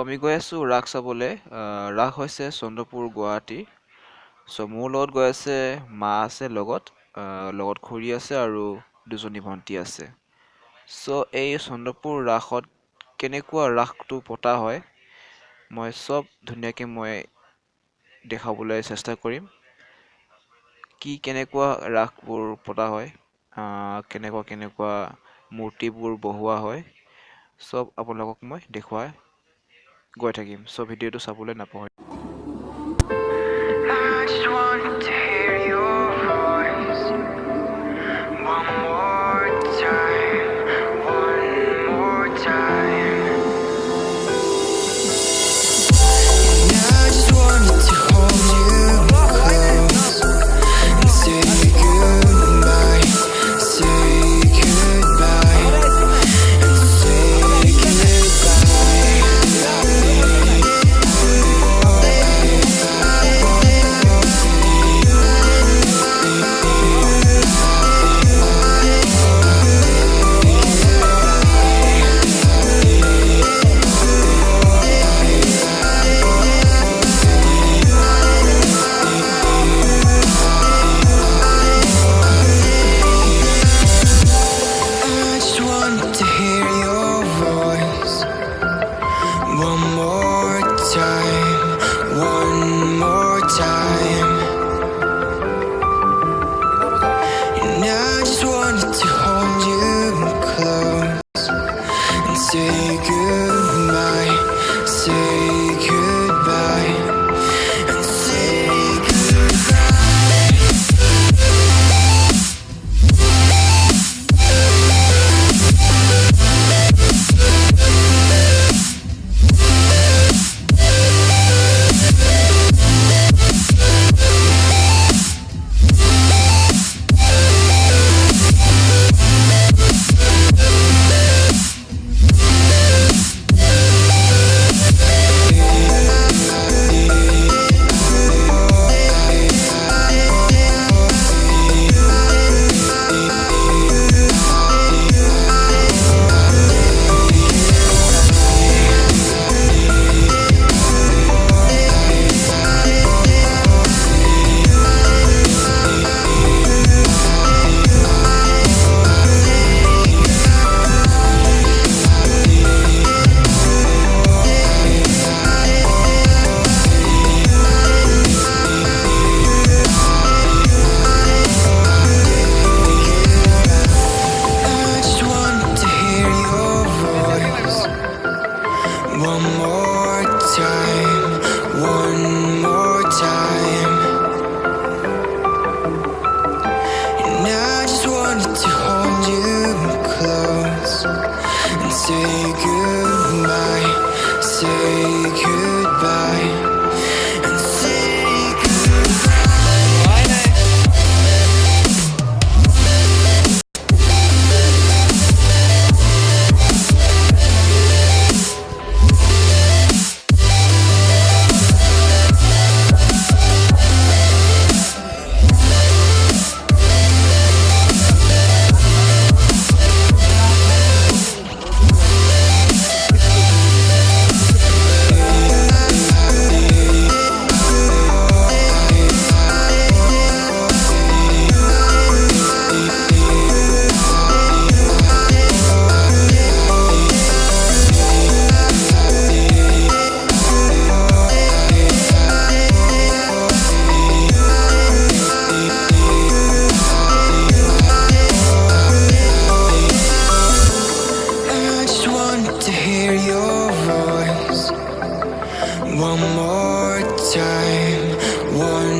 আমি গৈ আছোঁ ৰাস চাবলৈ। ৰাস হৈছে চন্দ্ৰপুৰ, গুৱাহাটী। মোৰ লগত গৈ আছে, মা আছে লগত খুৰী আছে আৰু দুজনী ভণ্টি আছে। এই চন্দ্ৰপুৰ ৰাসত কেনেকুৱা ৰাসটো পতা হয়, মই চব ধুনীয়াকৈ দেখাবলৈ চেষ্টা কৰিম। কেনেকুৱা ৰাসবোৰ পতা হয়, কেনেকুৱা মূৰ্তিবোৰ বহোৱা হয়, চব আপোনালোকক মই দেখুৱাই গৈ থাকিম। ভিডিঅ'টো চাবলৈ নাপাহৰিব। I just want to hear your voice one more time, one more time. And I just wanted to hold you close and say goodbye, say goodbye, and say goodbye. I just want to hear your voice one more time, one more time. And I just wanted to hold you close and say goodbye, say goodbye, and say goodbye. I just want to hear your voice one more time, one more time. And I just wanted to hold you close and say goodbye, say goodbye, and say goodbye. I just want to hear your voice one more time, one